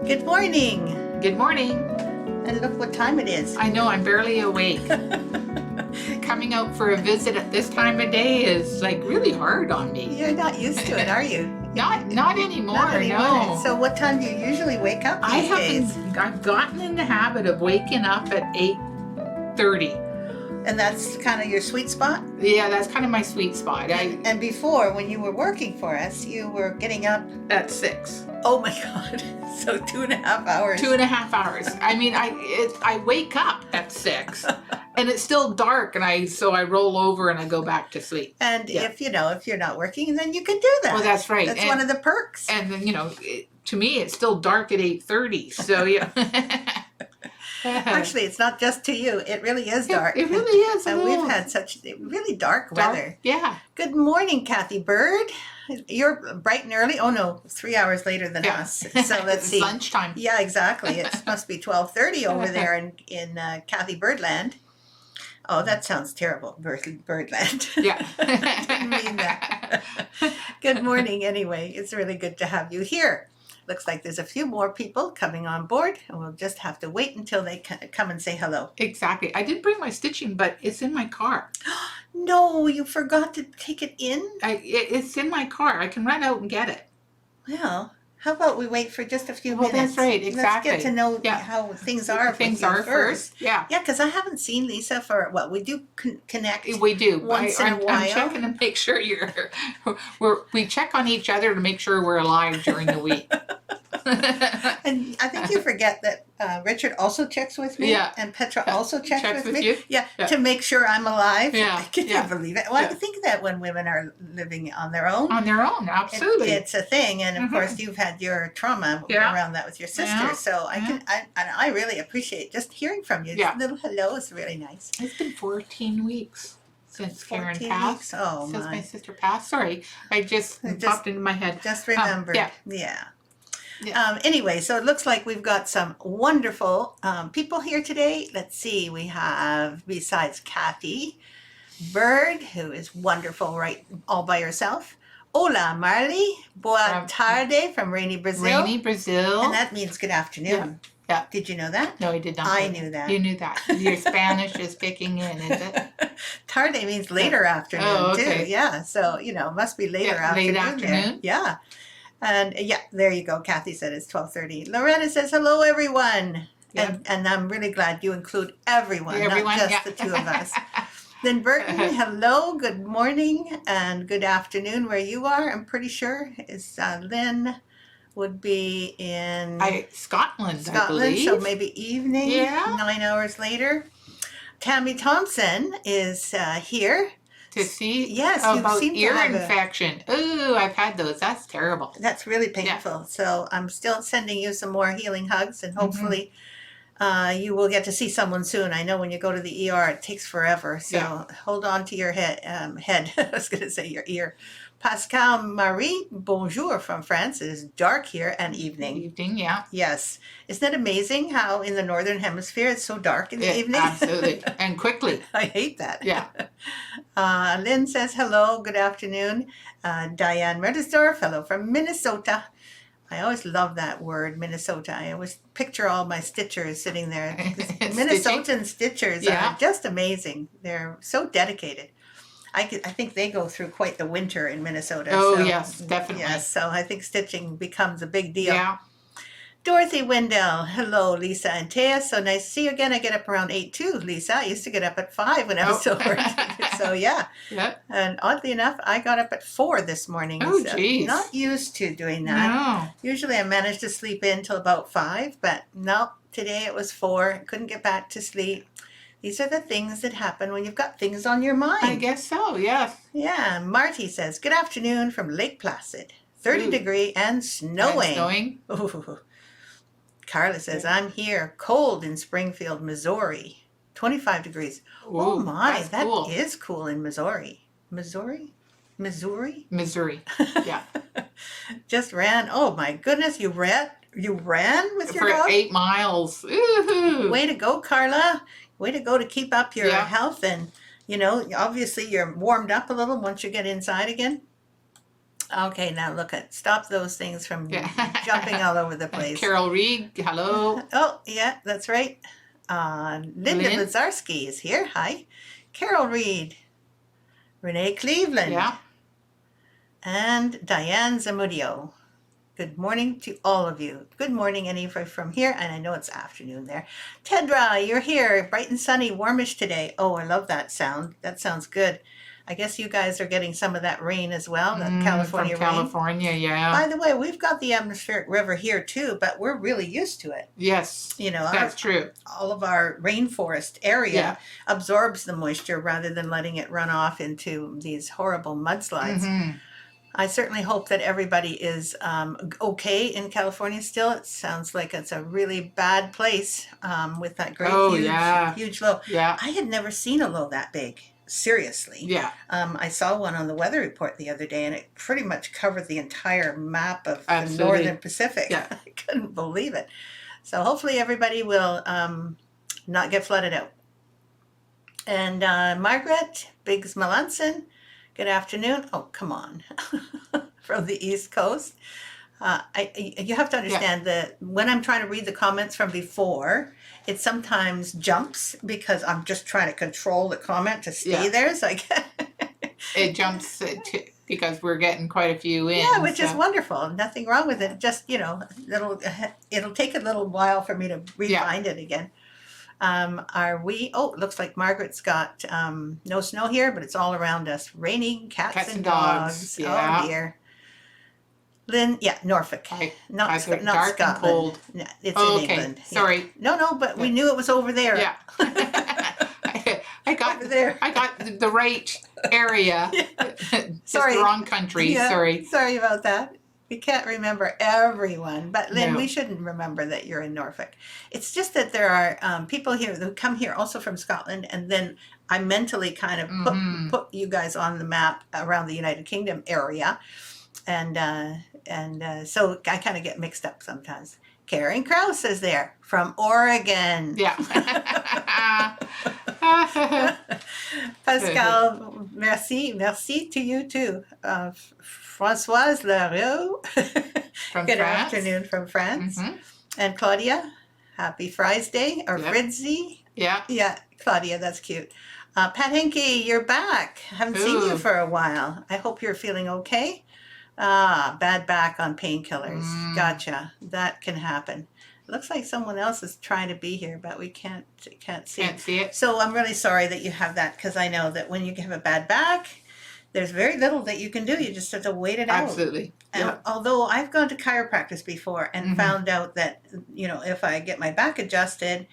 Good morning. Good morning. And look what time it is. I know, I'm barely awake. Coming out for a visit at this time of day is like really hard on me. You're not used to it, are you? Not anymore, Not anymore. no. So what time do you usually wake up these days? I've gotten in the habit of waking up at 8:30. And that's kind of your sweet spot? Yeah, that's kind of my sweet spot. And before, when you were working for us, you were getting up at 6. Oh my God. So 2.5 hours. 2.5 hours. I mean, I wake up at 6 and it's still dark, and so I roll over and I go back to sleep. And if you're not working, then you can do that. Well, that's right. That's one of the perks. And then, to me, it's still dark at 8:30. So, yeah. Actually, it's not just to you. It really is dark. It really is. And we've had such really dark weather. Yeah. Good morning, Kathy Bird. You're bright and early. Oh no, 3 hours later than us. So let's see. Lunchtime. Yeah, exactly. It must be 12:30 over there in Kathy Birdland. Oh, that sounds terrible, Birdland. Yeah. Didn't mean that. Good morning anyway. It's really good to have you here. Looks like there's a few more people coming on board, and we'll just have to wait until they come and say hello. Exactly. I did bring my stitching, but it's in my car. No, you forgot to take it in? It's in my car. I can run out and get it. Well, how about we wait for just a few minutes? That's right. Exactly. Let's get to know how things are. Things are first. Yeah. Yeah, because I haven't seen Lisa for, we do connect. We do. Once in a while. I'm checking to make sure we check on each other to make sure we're alive during the week. And I think you forget that Richard also checks with me. Yeah. And Petra also checks with me. You? Yeah, to make sure I'm alive. Yeah. Can you believe it? Well, I think that when women are living on their own. On their own, absolutely. It's a thing. And of course, you've had your trauma around that with your sister. Yeah. So I really appreciate just hearing from you. Yeah. A little hello is really nice. It's been 14 weeks. Since Karen 14 passed. weeks? Oh, since my sister passed. Sorry, I just popped into my head. Just remembered. Yeah. Anyway, so it looks like we've got some wonderful people here today. Let's see. We have, besides Kathy Bird, who is wonderful right all by herself. Hola, Marley. Boa tarde from rainy Brazil. Rainy Brazil. And that means good afternoon. Yeah. Did you know that? No, I did not. I knew that. You knew that. Your Spanish is kicking in, is it? Tarde means later afternoon, okay. too. Yeah. So, it must be later afternoon. Late afternoon. Yeah. And there you go. Kathy said it's 12:30. Loretta says, hello, everyone. Yeah. And I'm really glad you include everyone, not just the two of us. Then Burton, hello, good morning, and good afternoon where you are. I'm pretty sure is Lynn would be in Scotland, I believe. So maybe evening, 9 hours later. Tammy Thompson is here. To see you've seen ear infection. Ooh, I've had those. That's terrible. That's really painful. Yeah. So I'm still sending you some more healing hugs, and hopefully you will get to see someone soon. I know when you go to the ER, it takes forever. So hold on to your head. I was going to say your ear. Pascal Marie, bonjour from France. It is dark here and evening. Evening, yeah. Yes. Isn't it amazing how in the Northern Hemisphere it's so dark in the evening? Absolutely. And quickly. I hate that. Yeah. Lynn says hello, good afternoon. Diane Medersdorf, hello from Minnesota. I always love that word, Minnesota. I always picture all my stitchers sitting there. Minnesotan stitchers are just amazing. They're so dedicated. I think they go through quite the winter in Minnesota. Oh, yes, definitely. Yes, so I think stitching becomes a big deal. Yeah. Dorothy Wendell, hello, Lisa and Thea. So nice to see you again. I get up around 8 too, Lisa. I used to get up at 5 when I was still working. So yeah. And oddly enough, I got up at 4 this morning. Oh, so geez. Not used to doing that. No. Usually I manage to sleep in till about 5, but no, today it was 4. Couldn't get back to sleep. These are the things that happen when you've got things on your mind. I guess so, yes. Yeah, Marty says, good afternoon from Lake Placid. 30 degree and snowing. Ooh. Carla says, I'm here, cold in Springfield, Missouri. 25 degrees. Ooh, oh my, that cool. is cool in Missouri. Missouri? Yeah. Just ran. Oh my goodness, you ran with your dog? For 8 miles. Ooh. Way to go, Carla. Way to go to keep up your health. And, obviously you're warmed up a little once you get inside again. Okay, now look at stop those things from Yeah. jumping all over the place. Carol Reed, hello. Oh, yeah, that's right. Linda Lynn? Lazarski is here. Hi. Carol Reed, Renee Cleveland, Yeah. and Diane Zamudio. Good morning to all of you. Good morning, anywhere from here, and I know it's afternoon there. Tedra, you're here, bright and sunny, warmish today. Oh, I love that sound. That sounds good. I guess you guys are getting some of that rain as well, that California from rain. California, yeah. By the way, we've got the atmospheric river here too, but we're really used to it. Yes, You know, that's true. all of our rainforest area Yeah. absorbs the moisture rather than letting it run off into these horrible mudslides. Mhm. I certainly hope that everybody is okay in California still. It sounds like it's a really bad place with that great huge low. Yeah. I had never seen a low that big. Seriously. Yeah. I saw one on the weather report the other day, and it pretty much covered the entire map of Absolutely. the northern Pacific. Yeah. I couldn't believe it. So hopefully everybody will not get flooded out. And Margaret Biggs Melanson, good afternoon. Oh, come on. From the East Coast. You have to understand that when I'm trying to read the comments from before, it sometimes jumps because I'm just trying to control the comment to stay there. So I get it jumps because we're getting quite a few in. Yeah, which is wonderful. Nothing wrong with it. Just, it'll take a little while for me to re-find it again. Oh, it looks like Margaret's got no snow here, but it's all around us. Raining cats and dogs. Yeah. Oh dear. Lynn, yeah, Norfolk. Not dark Scotland. and cold. No, it's in England. Sorry. Yeah. No, but we knew it was over there. Yeah. I got over there. I got the right area. Sorry. The wrong country. Yeah, Sorry. Sorry about that. We can't remember everyone, but Lynn, No. we shouldn't remember that you're in Norfolk. It's just that there are people here who come here also from Scotland, and then I mentally kind of put you guys on the map around the United Kingdom area, and so I kind of get mixed up sometimes. Karen Krause is there from Oregon. Yeah. Pascal, merci to you too. Françoise Leroux, From good France. afternoon from France. Mhm. And Claudia, happy Friday, or Fritzy. Yeah. Yeah, Claudia, that's cute. Pat Henke, you're back. Haven't seen you for a while. I hope you're feeling okay. Bad back on painkillers. Gotcha. That can happen. It looks like someone else is trying to be here, but we can't see. Can't see it. So I'm really sorry that you have that, because I know that when you have a bad back, there's very little that you can do. You just have to wait it out. Absolutely. And Yeah. although I've gone to chiropractors before and found out that, if I get my back adjusted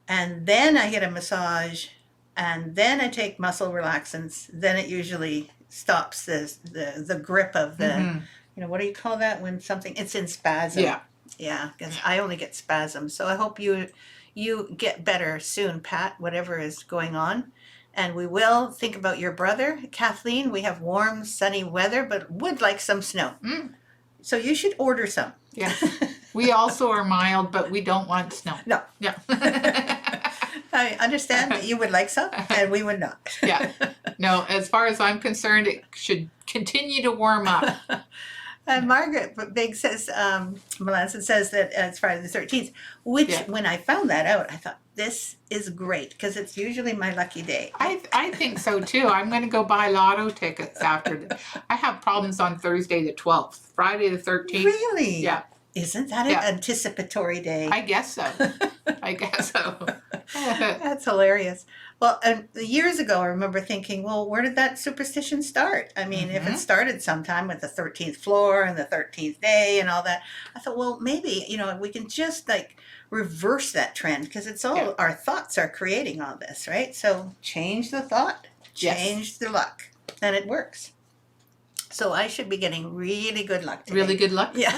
and then I get a massage and then I take muscle relaxants, then it usually stops the grip of the, what do you call that when something, it's in spasm. Yeah. Yeah, because I only get spasms. So I hope you get better soon, Pat, whatever is going on. And we will think about your brother. Kathleen, we have warm, sunny weather, but would like some snow. So you should order some. Yeah. We also are mild, but we don't want snow. No. Yeah. I understand that you would like some, and we would not. Yeah. No, as far as I'm concerned, it should continue to warm up. And Margaret Big says, Melanson says that it's Friday the 13th, which when I found that out, I thought, this is great, because it's usually my lucky day. I think so too. I'm going to go buy lotto tickets after. I have problems on Thursday the 12th. Friday the 13th. Really? Yeah. Isn't that an anticipatory day? I guess so. I guess so. That's hilarious. Well, years ago, I remember thinking, well, where did that superstition start? I mean, if it started sometime with the 13th floor and the 13th day and all that, I thought, well, maybe, we can just reverse that trend, because it's all our thoughts are creating all this, right? So change the thought, change the luck, and it works. So I should be getting really good luck today. Really good luck? Yeah.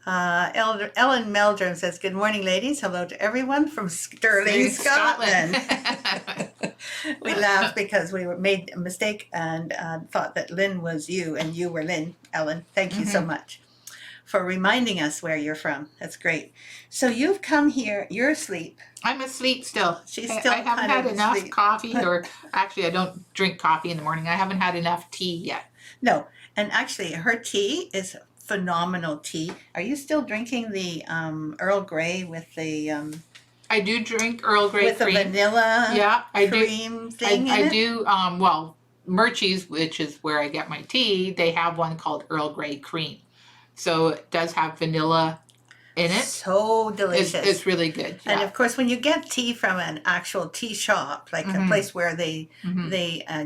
Ellen Meldrum says, good morning, ladies. Hello to everyone from Stirling, Scotland. We laughed because we made a mistake and thought that Lynn was you and you were Lynn. Ellen, thank you so much for reminding us where you're from. That's great. So you've come here, you're asleep. I'm asleep still. She's still I haven't kind had of enough asleep. coffee, or actually I don't drink coffee in the morning. I haven't had enough tea yet. No, and actually, her tea is phenomenal tea. Are you still drinking the Earl Grey I do drink Earl Grey with the cream. vanilla Yeah, I do. cream thing in I it? do. Well, Murchie's, which is where I get my tea, they have one called Earl Grey cream. So it does have vanilla in it. So delicious. It's really good. And Yeah. of course, when you get tea from an actual tea shop, like a place where they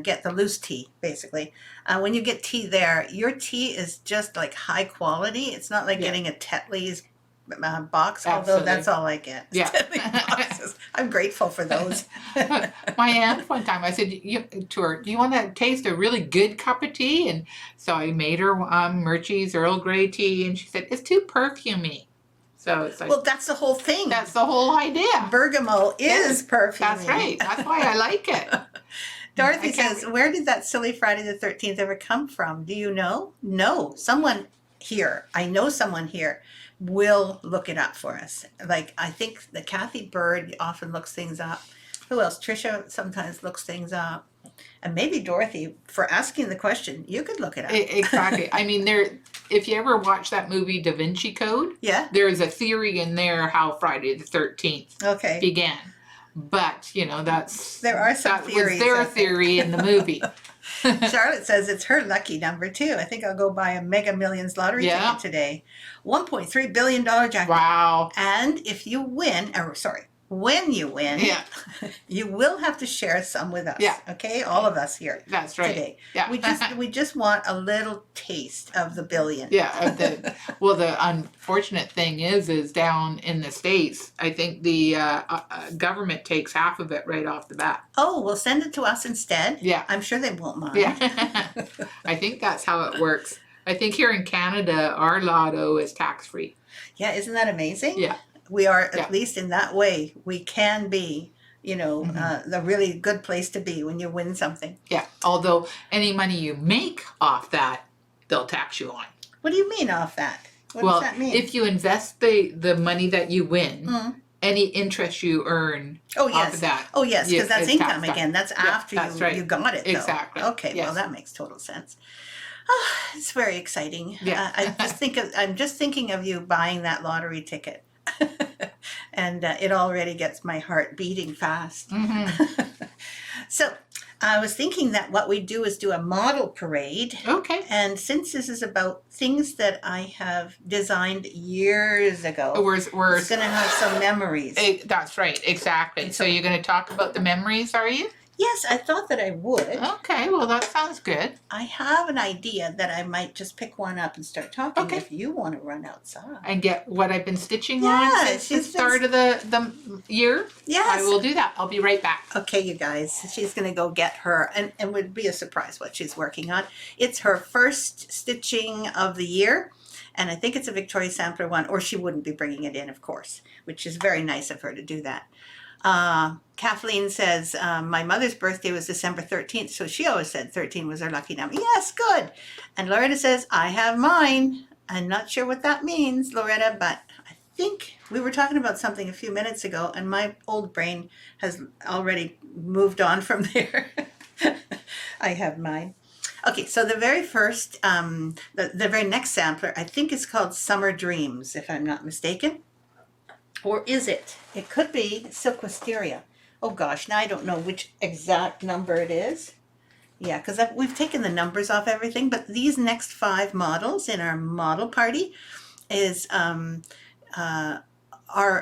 get the loose tea, basically, when you get tea there, your tea is just like high quality. It's not like Yeah. getting a Tetley's box, although Absolutely. that's all I get. Yeah. Tetley boxes. I'm grateful for those. My aunt one time I said to her, "Do you want to taste a really good cup of tea?" And so I made her Murchie's Earl Grey tea, and she said it's too perfumey. So it's like, Well, that's the whole thing. that's the whole idea. Bergamot is perfume. That's right. That's why I like it. Dorothy says, where did that silly Friday the 13th ever come from? Do you know? No. Someone here, I know someone here, will look it up for us. Like, I think the Kathy Bird often looks things up. Who else? Trisha sometimes looks things up. And maybe Dorothy, for asking the question, you could look it up. Exactly. I mean, if you ever watch that movie Da Vinci Code, Yeah. there is a theory in there how Friday the 13th Okay. began. But, there are some theories was their out there. theory in the movie. Charlotte says it's her lucky number too. I think I'll go buy a Mega Millions lottery ticket today. $1.3 billion jackpot. Wow. And if you win, when you win, you will have to share some with us. Yeah. Okay, all of us here. That's right. Today. Yeah. We just want a little taste of the billion. Yeah. The unfortunate thing is down in the States, I think the government takes half of it right off the bat. Oh, well, send it to us instead. Yeah. I'm sure they won't mind. Yeah. I think that's how it works. I think here in Canada, our lotto is tax free. Yeah, isn't that amazing? Yeah. We are, at least in that way, we can be, the really good place to be when you win something. Yeah. Although any money you make off that, they'll tax you on. What do you mean off that? What does that mean? If you invest the money that you win, any interest you earn off of that. Oh, yes, because that's income again. That's after that's right. you got it, though. Exactly. Okay, Yes. well, that makes total sense. Oh, it's very exciting. Yeah. I'm just thinking of you buying that lottery ticket. And it already gets my heart beating fast. So I was thinking that what we do is do a model parade. Okay. And since this is about things that I have designed years ago, We're it's going to have some memories. That's right. Exactly. So you're going to talk about the memories, are you? Yes, I thought that I would. Okay. Well, that sounds good. I have an idea that I might just pick one up and start talking Okay. if you want to run outside. And get what I've been stitching Yeah, on since the she's been- start of the year. Yes. I will do that. I'll be right back. Okay, you guys, she's going to go get her, and it would be a surprise what she's working on. It's her first stitching of the year, and I think it's a Victoria Sampler one, or she wouldn't be bringing it in, of course, which is very nice of her to do that. Kathleen says, my mother's birthday was December 13th, so she always said 13 was her lucky number. Yes, good. And Loretta says, I have mine. I'm not sure what that means, Loretta, but I think we were talking about something a few minutes ago, and my old brain has already moved on from there. I have mine. Okay, so the very first, the very next sampler, I think is called Summer Dreams, if I'm not mistaken. Or is it? It could be Silk Wisteria. Oh gosh, now I don't know which exact number it is. Yeah, because we've taken the numbers off everything, but these next 5 models in our model party is are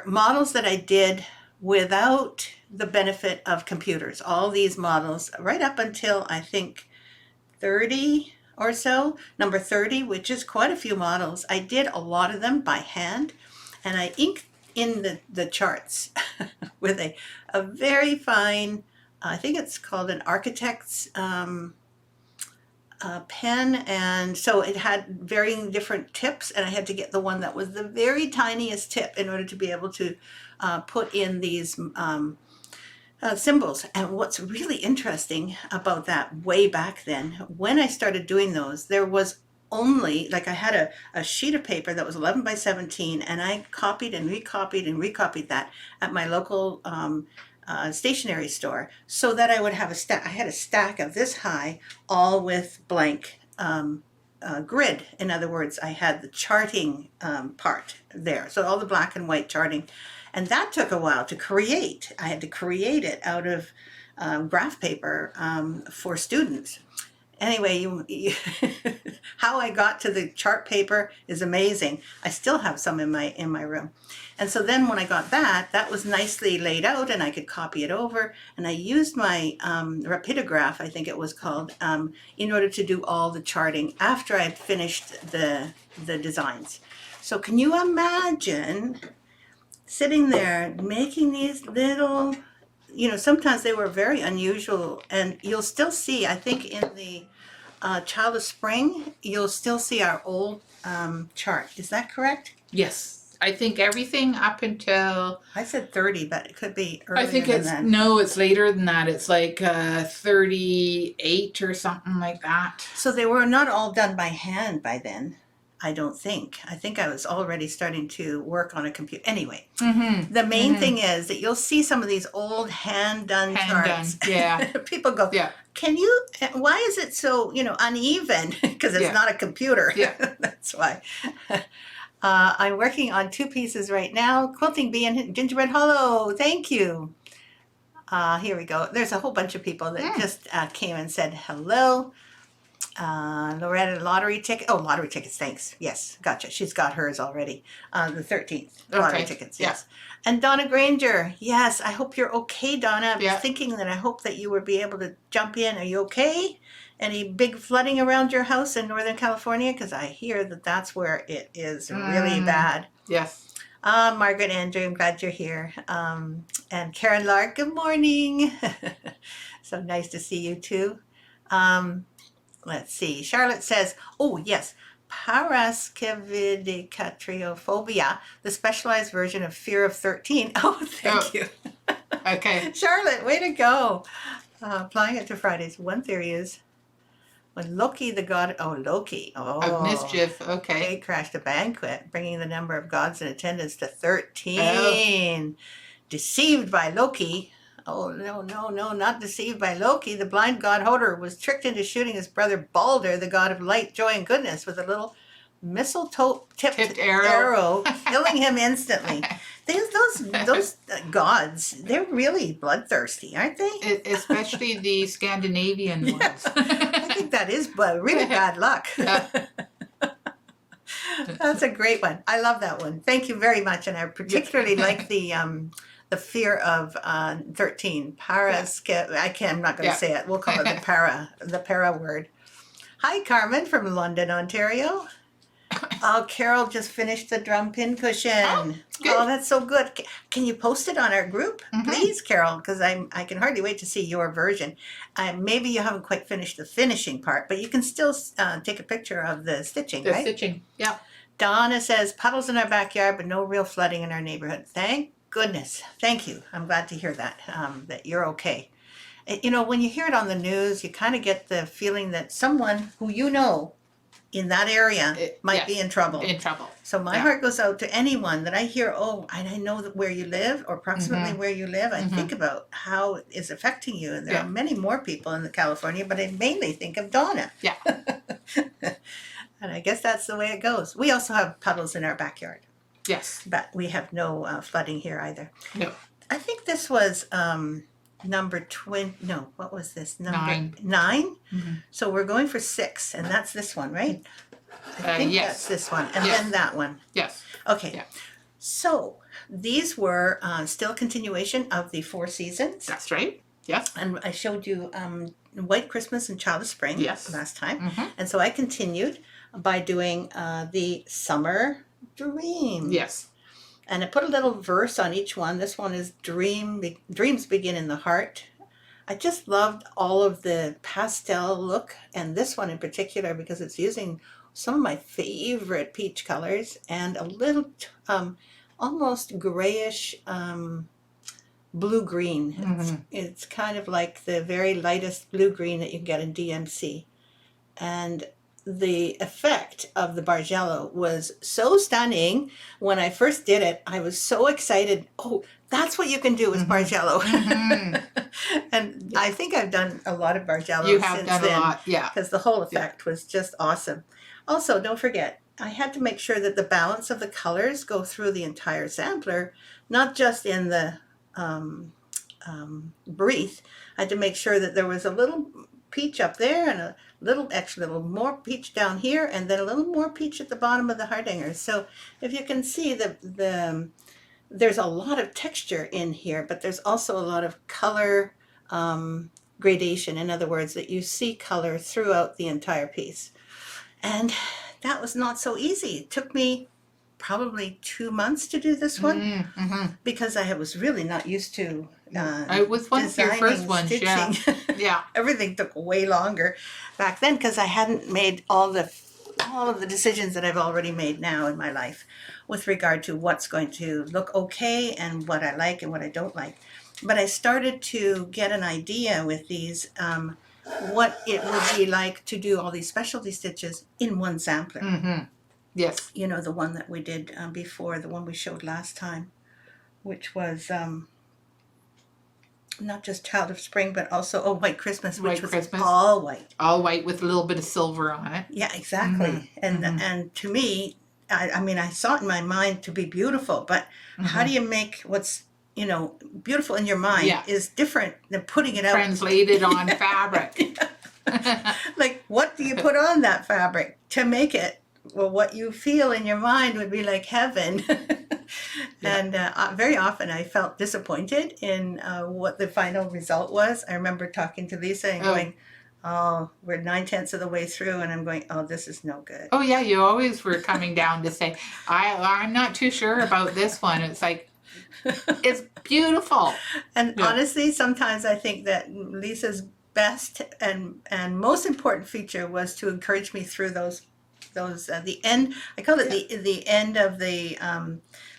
models that I did without the benefit of computers. All these models, right up until I think 30 or so, number 30, which is quite a few models. I did a lot of them by hand, and I inked in the charts with a very fine, I think it's called an architect's pen, and so it had varying different tips, and I had to get the one that was the very tiniest tip in order to be able to put in these symbols. And what's really interesting about that way back then, when I started doing those, there was only, like, I had a sheet of paper that was 11 by 17, and I copied and recopied and recopied that at my local stationery store, so that I would have I had a stack of this high, all with blank grid. In other words, I had the charting part there. So all the black and white charting. And that took a while to create. I had to create it out of graph paper for students. Anyway, how I got to the chart paper is amazing. I still have some in my room. And so then when I got that was nicely laid out and I could copy it over. And I used my rapidograph, I think it was called, in order to do all the charting after I had finished the designs. So can you imagine sitting there making these little, sometimes they were very unusual, and you'll still see, I think in the Child of Spring, you'll still see our old chart. Is that correct? Yes. I think everything up until... I said 30, but it could be earlier I think than it's... that. No, it's later than that. It's like 38 or something like that. So they were not all done by hand by then, I don't think. I think I was already starting to work on a computer. Anyway, the main thing is that you'll see some of these old hand-done charts. Yeah. People go, Yeah. Can you, why is it so, uneven? Because it's not a computer. Yeah. That's why. I'm working on 2 pieces right now. Quilting Bee and Gingerbread Hollow. Thank you. Here we go. There's a whole bunch of people that just came and said hello. Loretta, lottery ticket. Oh, lottery tickets. Thanks. Yes, gotcha. She's got hers already. The 13th. Lottery tickets. Yes. And Donna Granger. Yes, I hope you're okay, Donna. I was thinking that I hope that you would be able to jump in. Are you okay? Any big flooding around your house in Northern California? Because I hear that that's where it is really bad. Yes. Margaret Andrew, I'm glad you're here. And Karen Lark, good morning. So nice to see you too. Let's see. Charlotte says, oh, yes, paraskevidicatriophobia, the specialized version of fear of 13. Oh, thank you. Okay. Charlotte, way to go. Applying it to Fridays. One theory is when Loki, the god, Loki. Of mischief. Okay. They crashed a banquet, bringing the number of gods in attendance to 13. Deceived by Loki. Oh, no, not deceived by Loki. The blind god Hodor was tricked into shooting his brother Balder, the god of light, joy, and goodness, with a little mistletoe-tipped arrow, killing him instantly. Those gods, they're really bloodthirsty, aren't they? Especially the Scandinavian ones. I think that is really bad luck. That's a great one. I love that one. Thank you very much, and I particularly like the fear of 13. I'm not going to say it. We'll call it the para word. Hi, Carmen from London, Ontario. Oh, Carol just finished the drum pin cushion. Oh, that's so good. Can you post it on our group, please, Carol? Because I can hardly wait to see your version. Maybe you haven't quite finished the finishing part, but you can still take a picture of the stitching, right? The stitching, yeah. Donna says, puddles in our backyard, but no real flooding in our neighborhood. Thank goodness. Thank you. I'm glad to hear that, that you're okay. When you hear it on the news, you kind of get the feeling that someone who in that area might be in trouble. So my heart goes out to anyone that I hear, and I know that where you live or approximately where you live, I think about how it is affecting you. And there are many more people in California, but I mainly think of Donna. Yeah. And I guess that's the way it goes. We also have puddles in our backyard. Yes. But we have no flooding here either. No. I think this was number 20. No, what was this? Number 9? So we're going for 6, and that's this one, right? I think that's this one, and then that one. Yes. Okay. Yeah. So these were still continuation of the 4 seasons. That's right. Yes. And I showed you White Christmas and Child of Spring last time. And so I continued by doing the Summer Dream. Yes. And I put a little verse on each one. This one is Dreams Begin in the Heart. I just loved all of the pastel look, and this one in particular because it's using some of my favorite peach colors and a little almost grayish blue-green. It's kind of like the very lightest blue-green that you can get in DMC. And the effect of the Bargello was so stunning. When I first did it, I was so excited. Oh, that's what you can do with Bargello. And Yeah. I think I've done a lot of Bargello You have since done a then, lot, yeah. because the whole effect was just awesome. Also, don't forget, I had to make sure that the balance of the colors go through the entire sampler, not just in the wreath. I had to make sure that there was a little peach up there and a little more peach down here, and then a little more peach at the bottom of the Hardanger. So if you can see there's a lot of texture in here, but there's also a lot of color gradation. In other words, that you see color throughout the entire piece. And that was not so easy. It took me probably 2 months to do this one Mm-hmm. because I was really not used to It was one of your first designing, ones, yeah. stitching. Yeah. Everything took way longer back then because I hadn't made all of the decisions that I've already made now in my life with regard to what's going to look okay and what I like and what I don't like. But I started to get an idea with these what it would be like to do all these specialty stitches in one sampler. Mm-hmm. Yes. You know, the one that we did before, the one we showed last time, which was not just Child of Spring, but also White Christmas, which White was Christmas. all white. All white with a little bit of silver on it. Yeah, exactly. Mhm, And to me, I mean, I saw it in my mind to be beautiful, but how do you make what's beautiful in your mind Yeah. is different than putting it out. Translated on fabric. Like, what do you put on that fabric to make it? Well, what you feel in your mind would be like heaven. And very often I felt disappointed in what the final result was. I remember talking to Lisa and going, oh, we're 9/10 of the way through, and I'm going, oh, this is no good. Oh yeah, you always were coming down to say, I'm not too sure about this one. It's like, it's beautiful. And Yeah. honestly, sometimes I think that Lisa's best and most important feature was to encourage me through those the end. I call it the end of the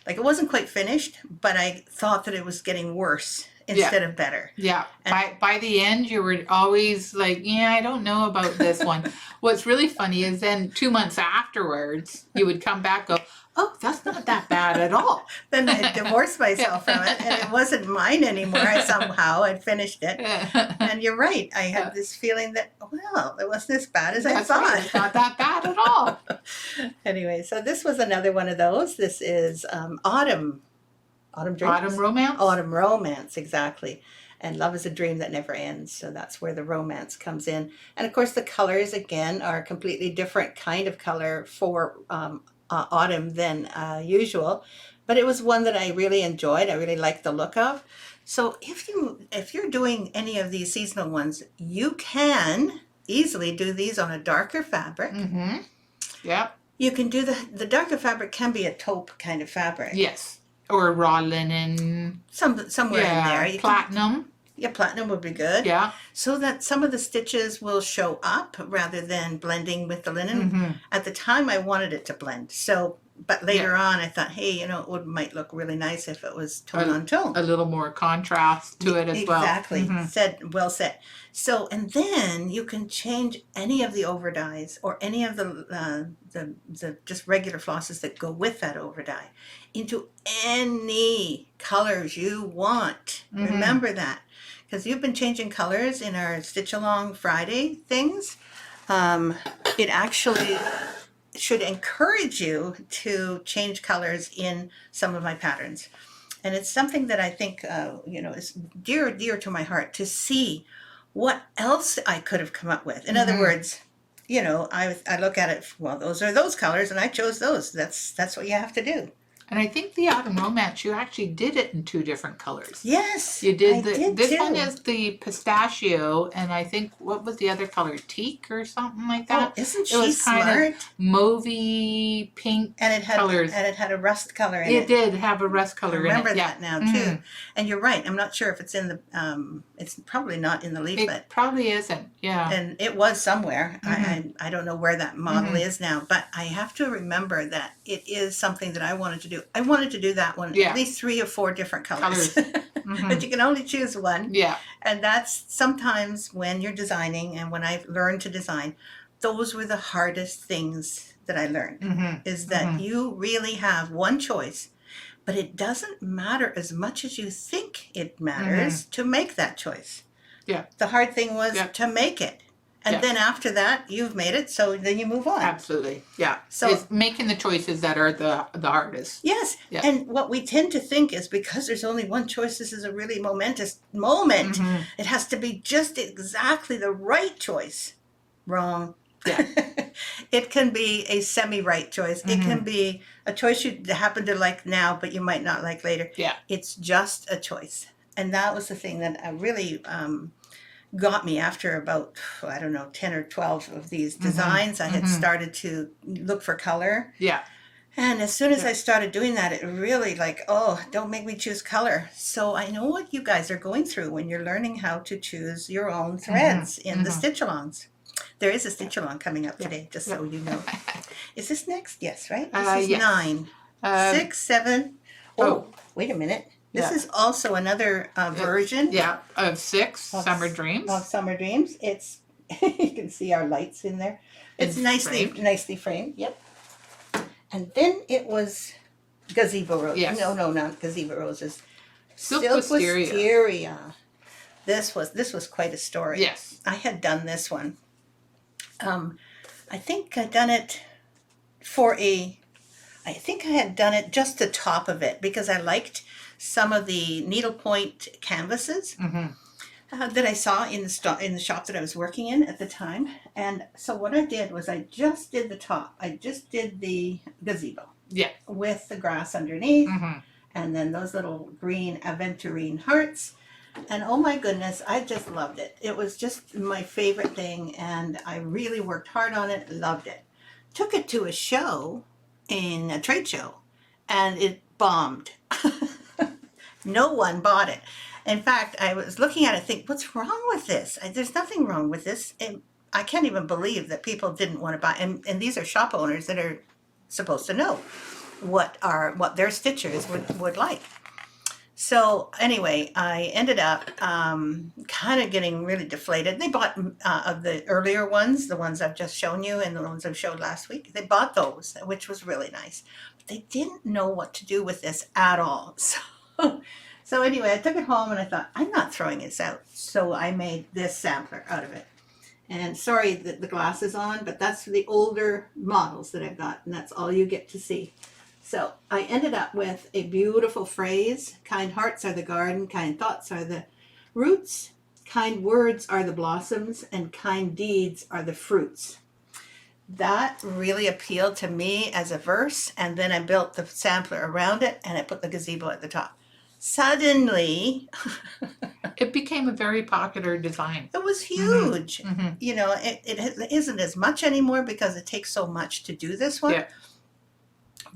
like it wasn't quite finished, but I thought that it was getting worse instead of better. Yeah. And- By the end, you were always like, yeah, I don't know about this one. What's really funny is then 2 months afterwards, you would come back and go, oh, that's not that bad at all. Then I divorced myself from it, and it wasn't mine anymore. I'd finished it. And you're right. I had this feeling that, well, it wasn't as bad as I That's thought. right. It's not that bad at all. Anyway, so this was another one of those. This is Autumn Dreams? Autumn Romance? Autumn Romance, exactly. And Love is a Dream That Never Ends. So that's where the romance comes in. And of course, the colors, again, are a completely different kind of color for autumn than usual. But it was one that I really enjoyed. I really liked the look of. So if you're doing any of these seasonal ones, you can easily do these on a darker fabric. Mm-hmm. Yep. You can do the darker fabric can be a taupe kind of fabric. Yes. Or raw linen. Somewhere in there. You Platinum. platinum would be good. Yeah. So that some of the stitches will show up rather than blending with the linen. Mm-hmm. At the time, I wanted it to blend. So, but later on, I thought, hey, it might look really nice if it was tone on tone. A little more contrast to it as well. Exactly. Mm-hmm. Well said. So, and then you can change any of the overdyes or any of the just regular flosses that go with that overdye into any colors you want. Mm-hmm. Remember that. Because you've been changing colors in our Stitch Along Friday things. It actually should encourage you to change colors in some of my patterns. And it's something that I think, is dear to my heart to see what else I could have come up with. In other words, I look at it, well, those are those colors and I chose those. That's what you have to do. And I think the Autumn Romance, you actually did it in 2 different colors. Yes, You did. I did This too. one is the pistachio, and I think, what was the other color? Teak or something like that? Oh, isn't It she was kind smart? of mauvey pink And it had colors. and it had a rust color in It it. did have a rust I color in it. remember Yeah. that now too. Mhm. And you're right. I'm not sure if it's in the. It's probably not in the leaflet. It probably isn't. Yeah. And it was somewhere. I don't know where that model is now, but I have to remember that it is something that I wanted to do. I wanted to do that one, Yeah. at least 3 or 4 different colors. Mhm. But you can only choose one. Yeah. And that's sometimes when you're designing and when I learned to design, those were the hardest things that I learned. Mm-hmm. Is that you really have one choice, but it doesn't matter as much as you think it matters to make that choice. Yeah. The hard thing was Yeah. to make it. And Yeah. then after that, you've made it, so then you move on. Absolutely. Yeah. So it's making the choices that are the hardest. yes. Yeah. And what we tend to think is because there's only one choice, this is a really momentous moment. It has to be just exactly the right choice. Wrong. Yeah. It can be a semi-right choice. It can be a choice you happen to like now, but you might not like later. Yeah. It's just a choice. And that was the thing that really got me after about, I don't know, 10 or 12 of these designs. I had started to look for color. Yeah. And as soon as I started doing that, it really like, oh, don't make me choose color. So I know what you guys are going through when you're learning how to choose your own threads in the stitch-alongs. There is a stitch-along coming up today, just so you know. Is this next? Yes, right? This is Yes. 9. 6, 7. Oh, wait a minute. This Yeah. is also another version. Yeah. Of 6 Of Summer Dreams. Of Summer Dreams. It's you can see our lights in there. It's nicely framed. Yep. And then it was Gazebo Roses. Yes. No, not Gazebo Roses. Silk Wisteria. Wisteria. This was quite a story. Yes. I had done this one. I think I'd done it I think I had done it just the top of it because I liked some of the needlepoint canvases that I saw in the shop that I was working in at the time. And so what I did was I just did the top. I just did the gazebo. Yeah. With the grass underneath. And then those little green aventurine hearts. And oh my goodness, I just loved it. It was just my favorite thing, and I really worked hard on it, loved it. Took it to a show, in a trade show, and it bombed. No one bought it. In fact, I was looking at it think, what's wrong with this? There's nothing wrong with this. I can't even believe that people didn't want to buy. And these are shop owners that are supposed to know what their stitchers would like. So anyway, I ended up kind of getting really deflated. They bought of the earlier ones, the ones I've just shown you and the ones I've showed last week. They bought those, which was really nice. But they didn't know what to do with this at all. So anyway, I took it home and I thought, I'm not throwing this out. So I made this sampler out of it. And sorry that the glass is on, but that's for the older models that I've got, and that's all you get to see. So I ended up with a beautiful phrase. Kind hearts are the garden, kind thoughts are the roots, kind words are the blossoms, and kind deeds are the fruits. That really appealed to me as a verse, and then I built the sampler around it, and I put the gazebo at the top. Suddenly, it became a very popular design. It was huge. You know, it isn't as much anymore because it takes so much to do this one. Yeah.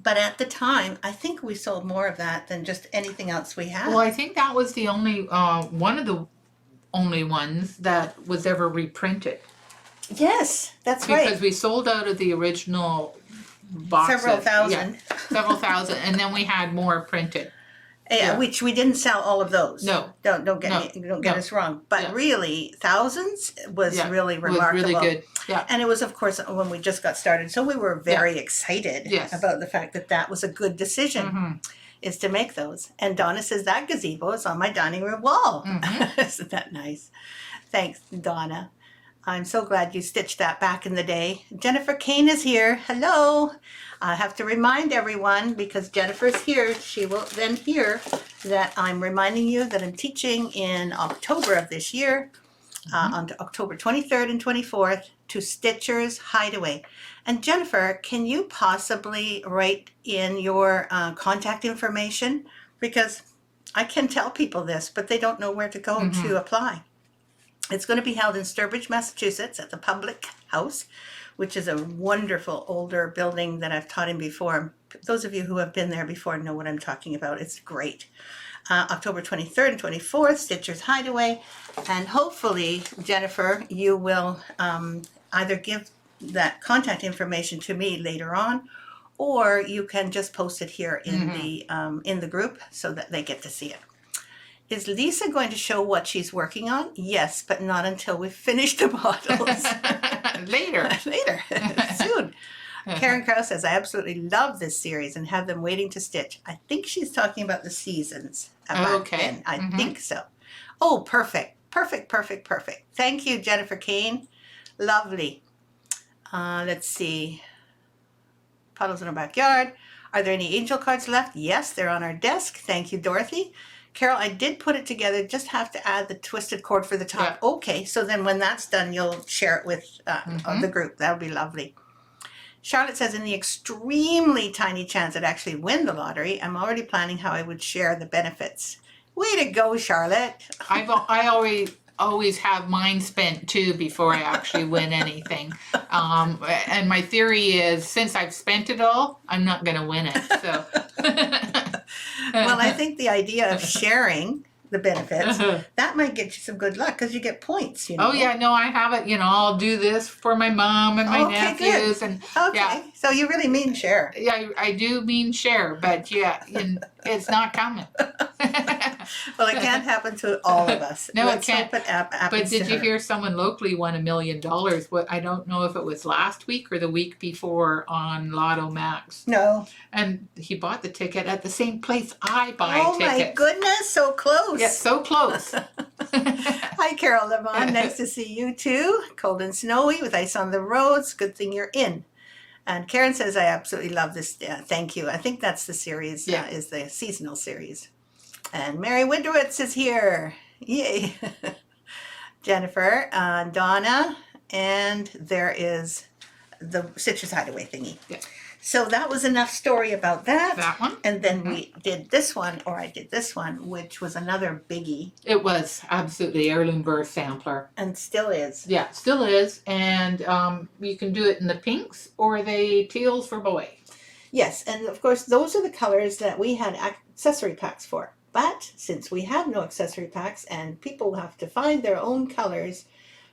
But at the time, I think we sold more of that than just anything else we had. Well, I think that was the only one of the only ones that was ever reprinted. Yes, that's Because right. we sold out of the original boxes. Several thousand. Yeah, several thousand, and then we had more printed. Yeah. Which we didn't sell all of those. No. Don't get us wrong. But really, thousands was really remarkable. Was really good. Yeah. And it was, of course, when we just got started. So we were very excited about the fact that that was a good decision, is to make those. And Donna says, that gazebo is on my dining room wall. Isn't that nice? Thanks, Donna. I'm so glad you stitched that back in the day. Jennifer Kane is here. Hello. I have to remind everyone, because Jennifer's here, she will then hear that I'm reminding you that I'm teaching in October of this year, on October 23rd and 24th, to Stitchers Hideaway. And Jennifer, can you possibly write in your contact information? Because I can tell people this, but they don't know where to go to apply. It's going to be held in Sturbridge, Massachusetts at the Public House, which is a wonderful older building that I've taught in before. Those of you who have been there before know what I'm talking about. It's great. October 23rd and 24th, Stitchers Hideaway. And hopefully, Jennifer, you will either give that contact information to me later on, or you can just post it here in the group so that they get to see it. Is Lisa going to show what she's working on? Yes, but not until we've finished the models. Later. Later. Soon. Karen Crow says, I absolutely love this series and have them waiting to stitch. I think she's talking about the seasons. Okay. Then. I think so. Oh, perfect. Perfect, perfect, perfect. Thank you, Jennifer Kane. Lovely. Let's see. Puddles in our backyard. Are there any angel cards left? Yes, they're on our desk. Thank you, Dorothy. Carol, I did put it together. Just have to add the twisted cord for the top. Yeah. Okay, so then when that's done, you'll share it with the group. That would be lovely. Charlotte says, in the extremely tiny chance I'd actually win the lottery, I'm already planning how I would share the benefits. Way to go, Charlotte. I always have mine spent too before I actually win anything. And my theory is, since I've spent it all, I'm not going to win it. So. Well, I think the idea of sharing the benefits, that might get you some good luck because you get points, you know. Oh yeah, no, I have it. You know, I'll do this for my mom and my nephews, good. Yeah. So you really mean share? Yeah, I do mean share, but yeah, it's not coming. Well, it can't happen to all of us. No, Let's it can't. Hope it happens but did to you her. hear someone locally won $1 million? What, I don't know if it was last week or the week before on Lotto Max. No. And he bought the ticket at the same place I buy tickets. Oh my goodness, so close. Yeah, so close. Hi, Carol Levon. Nice to see you too. Cold and snowy with ice on the roads. Good thing you're in. And Karen says, I absolutely love this. Thank you. I think that's the series, is the seasonal series. And Mary Winterwitz is here. Yay. Jennifer, Donna, and there is the Citrus Hideaway thingy. Yeah. So that was enough story about that. That one. And then we did this one, or I did this one, which was another biggie. It was absolutely heirloom birth sampler. And still is. Yeah, still is. And you can do it in the pinks or the teals for boy. Yes, and of course those are the colors that we had accessory packs for. But since we have no accessory packs and people have to find their own colors,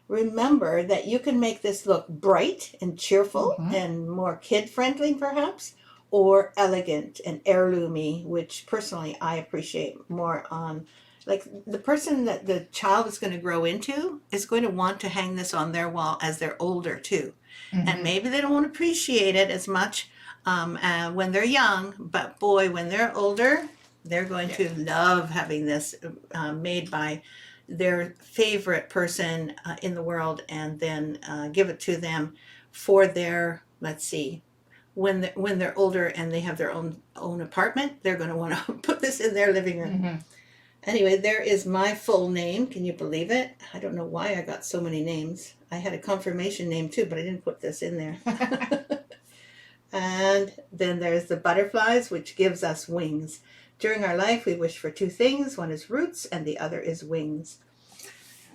remember that you can make this look bright and cheerful and more kid-friendly perhaps, or elegant and heirloomy, which personally I appreciate more on. Like the person that the child is going to grow into is going to want to hang this on their wall as they're older too. And maybe they don't want to appreciate it as much when they're young, but boy, when they're older, they're going to love having this made by their favorite person in the world, and then give it to them for their, let's see, when they're older and they have their own apartment, they're going to want to put this in their living room. Anyway, there is my full name. Can you believe it? I don't know why I got so many names. I had a confirmation name too, but I didn't put this in there. And then there's the butterflies, which gives us wings. During our life, we wish for two things. One is roots and the other is wings.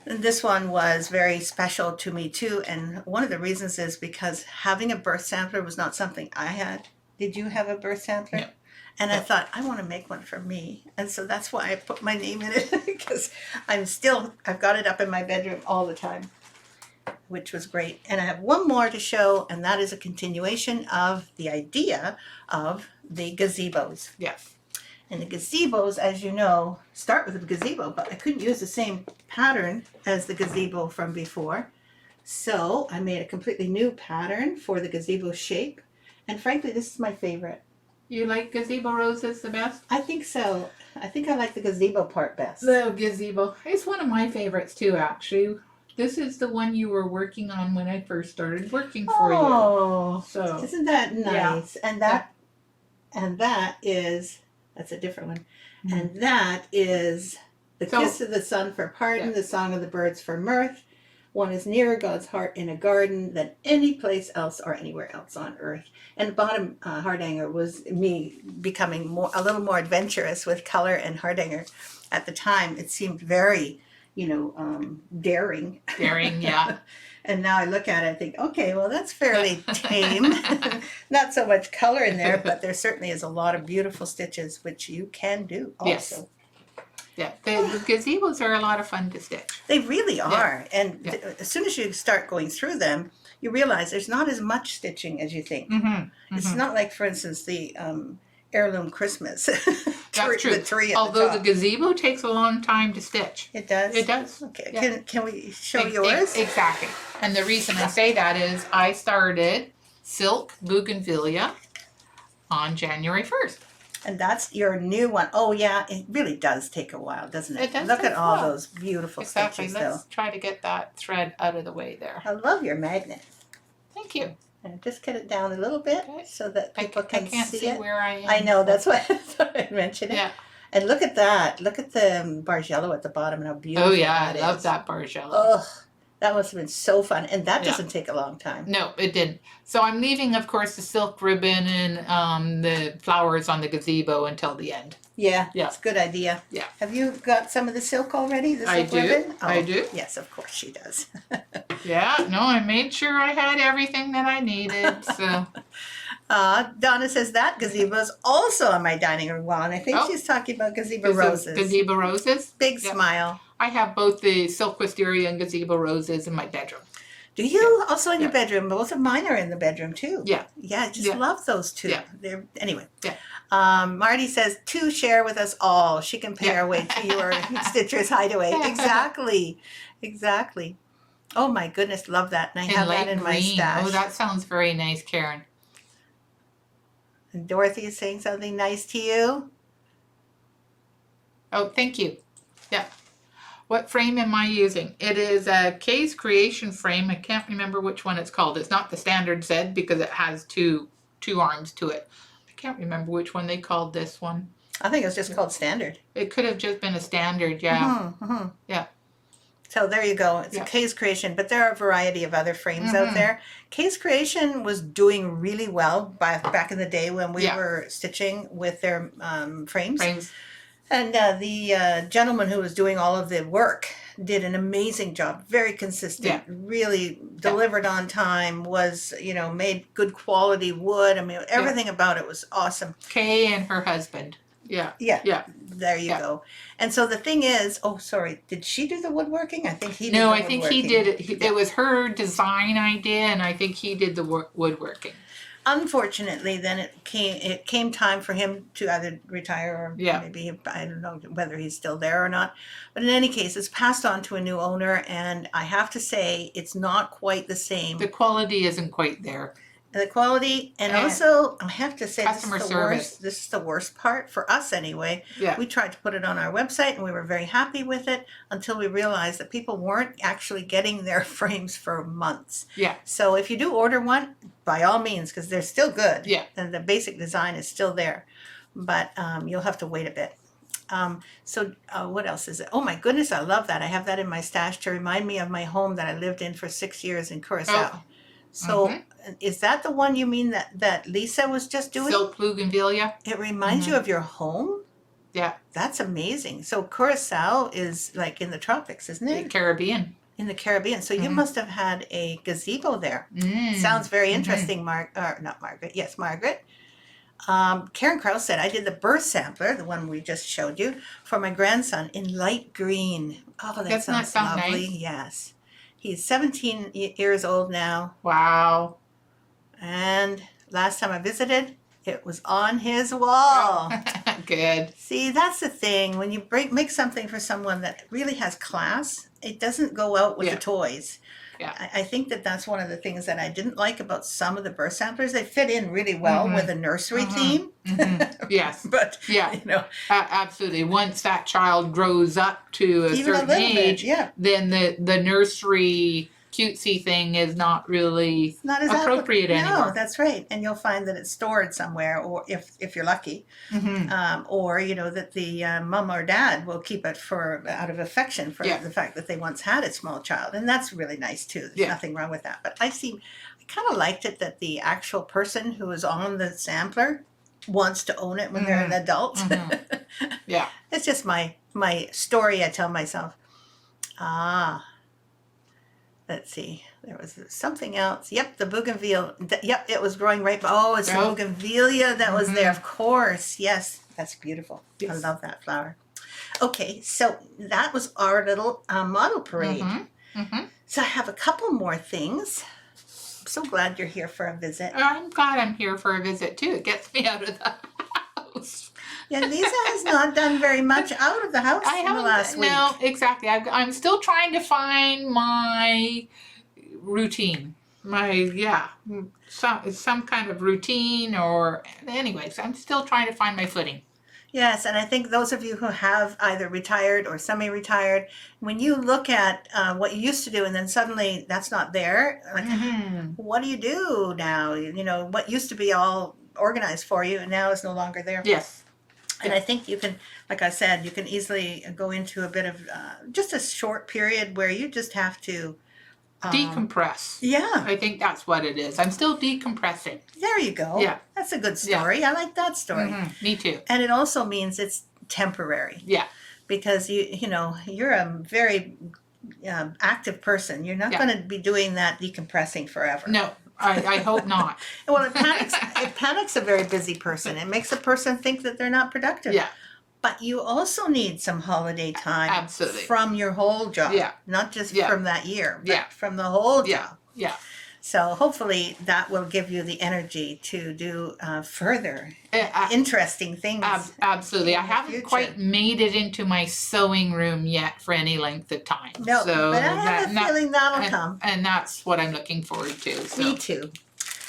And this one was very special to me too. And one of the reasons is because having a birth sampler was not something I had. Did you have a birth sampler? No. And I thought, I want to make one for me. And so that's why I put my name in it, because I've got it up in my bedroom all the time, which was great. And I have one more to show, and that is a continuation of the idea of the gazebos. Yes. And the gazebos, as you know, start with a gazebo, but I couldn't use the same pattern as the gazebo from before. So I made a completely new pattern for the gazebo shape. And frankly, this is my favorite. You like gazebo roses the best? I think so. I think I like the gazebo part best. The gazebo. It's one of my favorites too, actually. This is the one you were working on when I first started working for you. Oh, so isn't that nice? Yeah. And that's a different one. And that is the kiss of the sun for pardon, the song of the birds for mirth. One is nearer God's heart in a garden than any place else or anywhere else on earth. And the bottom hardanger was me becoming a little more adventurous with color and hardanger. At the time, it seemed very, daring. Daring, yeah. And now I look at it and think, okay, well, that's fairly tame. Not so much color in there, but there certainly is a lot of beautiful stitches, which you can do also. Yes. Yeah, the gazebos are a lot of fun to stitch. They really are. Yeah. And as soon as you start going through them, you realize there's not as much stitching as you think. It's not like, for instance, the heirloom Christmas. That's true. The tree Although the gazebo takes a long time to stitch. It does? It does. Okay. Yeah. Can we show yours? Exactly. And the reason I say that is I started silk bougainvillea on January 1st. And that's your new one. Oh yeah, it really does take a while, doesn't it? It does Look take at a all while. those beautiful Exactly. stitches Let's though. try to get that thread out of the way there. I love your magnet. Thank you. And just get it down a little bit Okay. so that people I can can't see it. where I am. I know, that's why I thought I'd mention it. Yeah. And look at that. Look at the bargello at the bottom and how beautiful Oh yeah, that I love is. that bargello. Ugh, that must have been so fun. And that Yeah. doesn't take a long time. No, it didn't. So I'm leaving, of course, the silk ribbon and the flowers on the gazebo until the end. Yeah, Yeah. it's a good idea. Yeah. Have you got some of the silk already? The I silk do. ribbon? Oh, I do. Yes, of course she does. Yeah, no, I made sure I had everything that I needed. So Donna says that gazebo is also on my dining room wall, and I think Oh. she's talking about gazebo roses. Gazebo roses. Big Yep. smile. I have both the silk wisteria and gazebo roses in my bedroom. Do you also in your Yeah. bedroom? Both of mine are in the bedroom too. Yeah. Yeah, I just Yeah. love those two. Yeah. They're anyway. Yeah. Marty says to share with us all. She can pay Yeah. our way to your Stitcher's Hideaway. Exactly. Exactly. Oh my goodness, love that. And I have that in my stash. Oh, that sounds very nice, Karen. And Dorothy is saying something nice to you. Oh, thank you. Yeah. What frame am I using? It is a Kay's Creation frame. I can't remember which one it's called. It's not the standard Z because it has two arms to it. I can't remember which one they called this one. I think it was just called standard. It could have just been a standard, yeah. Yeah. So there you go. It's Yeah. a Kay's Creation, but there are a variety of other frames out Mhm. there. Kay's Creation was doing really well back in the day when we Yeah. were stitching with their frames. Frames. And the gentleman who was doing all of the work did an amazing job, very consistent, really delivered on time, was, made good quality wood. I mean, everything about it was awesome. Kay and her husband. Yeah. Yeah. Yeah. There you Yeah. go. And so the thing is, oh, sorry, did she do the woodworking? I think he did No, the I think he woodworking. did it. It was her design idea, and I think he did the woodworking. Unfortunately, then it came time for him to either retire or Yeah. maybe, I don't know whether he's still there or not. But in any case, it's passed on to a new owner, and I have to say it's not quite the same. The quality isn't quite there. The quality, and And also I have to say customer this is the service. worst. This is the worst part for us anyway. Yeah. We tried to put it on our website, and we were very happy with it until we realized that people weren't actually getting their frames for months. Yeah. So if you do order one, by all means, because they're still good. Yeah. And the basic design is still there, but you'll have to wait a bit. So what else is it? Oh my goodness, I love that. I have that in my stash to remind me of my home that I lived in for 6 years in Curacao. Oh. So Mhm. is that the one you mean that Lisa was just doing? Silk bougainvillea. It reminds you of your home? Yeah. That's amazing. So Curacao is like in the tropics, isn't The it? Caribbean. In the Caribbean. So you Mhm. must have had a gazebo there. Mm. Sounds very Mhm. interesting, not Margaret. Yes, Margaret. Karen Krause said, I did the birth sampler, the one we just showed you, for my grandson in light green. Oh, that Doesn't that sounds sound lovely. nice? Yes. He's 17 years old now. Wow. And last time I visited, it was on his wall. Good. See, that's the thing. When you make something for someone that really has class, it doesn't go out with Yeah. the toys. Yeah. I think that's one of the things that I didn't like about some of the birth samplers. They fit in really well Mhm. with a nursery Mhm. theme. Mhm. Yes. But, Yeah. Absolutely. Once that child grows up to a even a certain little age, bit, yeah. then the nursery cutesy thing is not really It's not as appropriate No, anymore. that's right. And you'll find that it's stored somewhere, or if you're lucky, Mm-hmm. or that the mom or dad will keep it for out of affection for Yeah. the fact that they once had a small child, and that's really nice too. There's Yeah. nothing wrong with that. But I kind of liked it that the actual person who is on the sampler wants to own it when they're an adult. Mhm. Yeah. It's just my story I tell myself. Let's see. There was something else. Yep, the bougainvillea. Yep, it was growing right. Oh, it's the Oh. bougainvillea that was there. Mhm. Of course. Yes, that's beautiful. I Yes. love that flower. Okay, so that was our little model parade. Mm-hmm. Mm-hmm. So I have a couple more things. I'm so glad you're here for a visit. I'm glad I'm here for a visit too. It gets me out of the house. Yeah, Lisa has not done very much out of the house I in the haven't. last week. No, exactly. I'm still trying to find my routine. some kind of routine, or anyways, I'm still trying to find my footing. Yes, and I think those of you who have either retired or semi-retired, when you look at what you used to do and then suddenly that's not there, like, what do you do now? You know, what used to be all organized for you and now is no longer there. Yes. And I think you can, like I said, you can easily go into a bit of just a short period where you just have to Decompress. Yeah, I think that's what it is. I'm still decompressing. there you go. Yeah. That's a good story. I like that story. Me too. And it also means it's temporary. Yeah. Because you know, you're a very active person. You're not Yeah. going to be doing that decompressing forever. No, I hope not. Well, it panics a very busy person. It makes a person think that they're not productive. Yeah. But you also need some holiday time Absolutely. from your whole job. Yeah. Not just Yeah. from that year, but Yeah. from the whole job. Yeah. Yeah. So hopefully that will give you the energy to do further Uh, interesting things. Absolutely. in I the haven't future. quite made it into my sewing room yet for any length of time. No, So but I have a feeling that'll come. And that's what I'm looking forward to. So. Me too.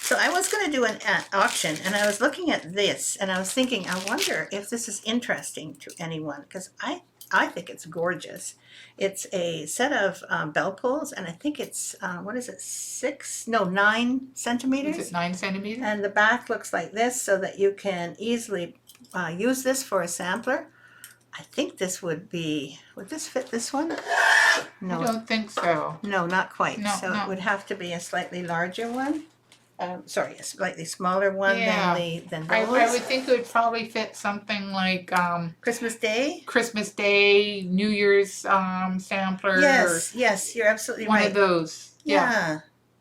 So I was going to do an auction, and I was looking at this, and I was thinking, I wonder if this is interesting to anyone, because I think it's gorgeous. It's a set of bell pulls, and I think it's, what is it, 9 centimeters? Is it 9 centimeters? And the back looks like this, so that you can easily use this for a sampler. I think this would this fit this one? No. I don't think so. No, not quite. No, So no. it would have to be a slightly larger one. Sorry, a slightly smaller one Yeah. than I those. would think it would probably fit something like Christmas Day? Christmas Day, New Year's sampler. Yes, you're absolutely One right. of those. Yeah.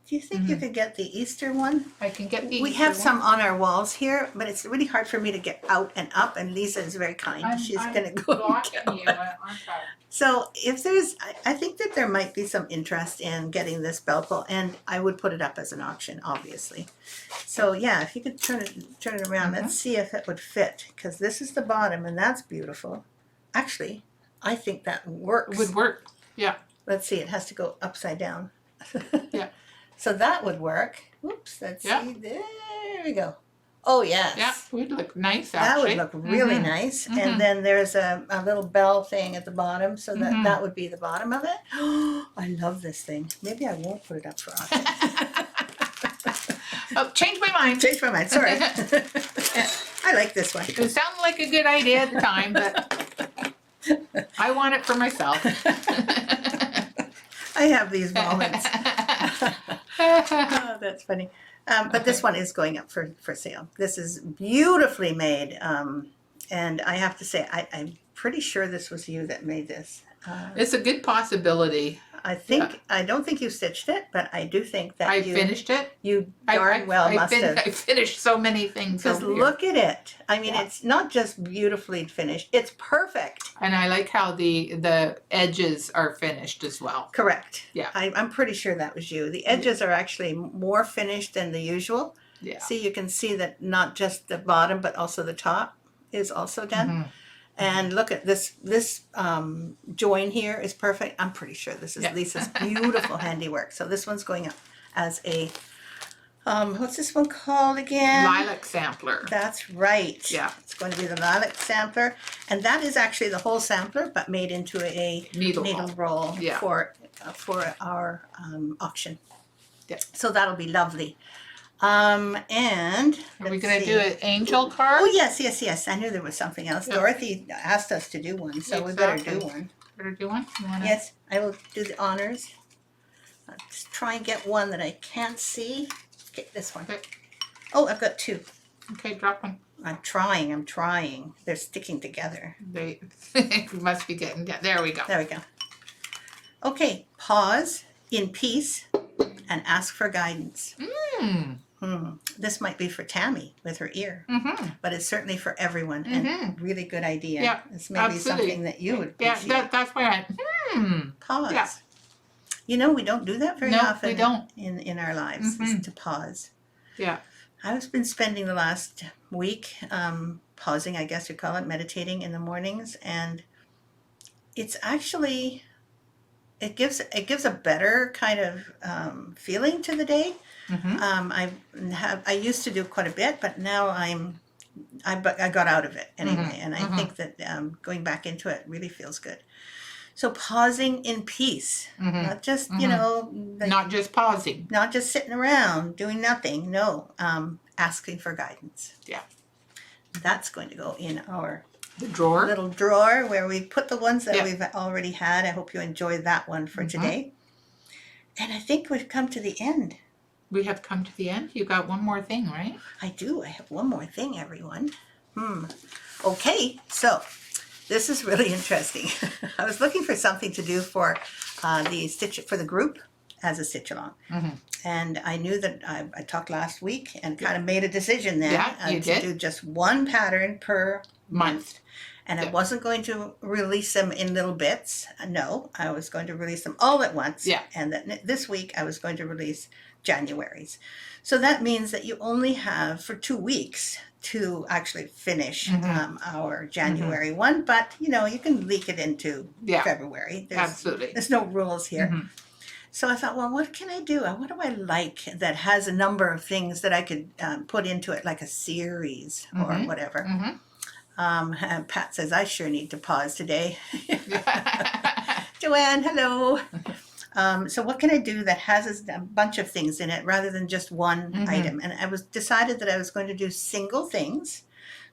Do you think you could get the Easter one? I can get the We Easter have one. some on our walls here, but it's really hard for me to get out and up, and Lisa is very kind. She's going to go and blocking get you, one. aren't I? So if there's, I think that there might be some interest in getting this bell pull, and I would put it up as an auction, obviously. So yeah, if you could turn it around, let's see if it would fit, because this is the bottom, and that's beautiful. Actually, I think that works. It would work. Yeah. Let's see, it has to go upside down. Yeah. So that would work. Oops, let's Yeah. see. There we go. Oh yes. Yeah, would look nice That actually. would look really nice. And then there's a little bell thing at the bottom, so that would be the bottom of it. I love this thing. Maybe I won't put it up for auction. Oh, change my mind. Change my mind, sorry. I like this one. It sounded like a good idea at the time, but I want it for myself. I have these moments. Oh, that's funny. But this one is going up for sale. This is beautifully made. And I have to say, I'm pretty sure this was you that made this. It's a good possibility. I don't think you stitched it, but I do think that I finished it. you darn well must have. I finished so many things Because over here. look at it. I mean, Yeah. it's not just beautifully finished. It's perfect. And I like how the edges are finished as well. Correct. Yeah. I'm pretty sure that was you. The edges are actually more finished than the usual. Yeah. See, you can see that not just the bottom, but also the top is also done. And look at this join here is perfect. I'm pretty sure this is Lisa's beautiful handiwork. So this one's going up as a, what's this one called again? Lilac sampler. That's right. Yeah. It's going to be the lilac sampler. And that is actually the whole sampler, but made into a Needle roll Yeah. for our auction. Yeah. So that'll be lovely. And Are we let's going to see. do an angel card? Oh, yes. I knew there was something else. Yeah. Dorothy asked us to do one, so we better do Exactly. one. Better do one? You wanna... Yes, I will do the honors. I'll just try and get one that I can't see. Okay, this one. Okay. Oh, I've got two. Okay, drop one. I'm trying. They're sticking together. They must be getting down. There we go. There we go. Okay, pause in peace and ask for guidance. This might be for Tammy with her ear, but it's certainly for everyone and really good idea. Yeah, This may be absolutely. something that you would Yeah, appreciate. that's why Pause. Yeah. You know, we don't do that very No, often we don't. in our lives, is to pause. Yeah. I've been spending the last week pausing, I guess you call it, meditating in the mornings, and it's actually it gives a better kind of feeling to the day. Mm-hmm. I used to do quite a bit, but now I got out of it anyway, and Mm-hmm. I Mm-hmm. think that going back into it really feels good. So pausing in peace, Mm-hmm. not just Mm-hmm. like, Not just pausing. not just sitting around doing nothing. No, asking for guidance. Yeah. That's going to go in our The drawer. little drawer where we put the ones that Yeah. we've already had. I hope you enjoyed that one for Mm-hmm. today. And I think we've come to the end. We have come to the end. You got one more thing, right? I do. I have one more thing, everyone. Okay, so this is really interesting. I was looking for something to do for the group as a stitch along. Mm-hmm. And I knew that I talked last week and kind of made a decision then Yeah, you to did. do just one pattern per month. And I Yeah. wasn't going to release them in little bits. No, I was going to release them all at once. Yeah. And that this week I was going to release January's. So that means that you only have for 2 weeks to actually finish our January one. But, you can leak it into Yeah. February. Absolutely. There's no rules here. Mm-hmm. So I thought, well, what can I do? What do I like that has a number of things that I could put into it, like a series or whatever? Mm-hmm. And Pat says, I sure need to pause today. Joanne, hello. So what can I do that has a bunch of things in it rather than just one item? And I decided that I was going to do single things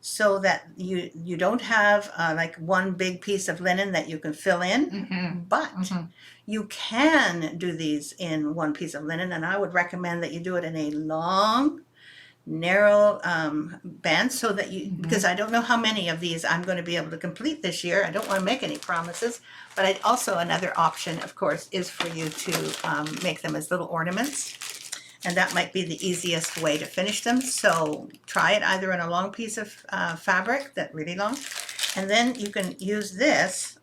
so that you don't have like one big piece of linen that you can fill in, but you can do these in one piece of linen. And I would recommend that you do it in a long, narrow band so that because I don't know how many of these I'm going to be able to complete this year. I don't want to make any promises, but also another option, of course, is for you to make them as little ornaments. And that might be the easiest way to finish them. So try it either in a long piece of fabric, that really long, and then you can use this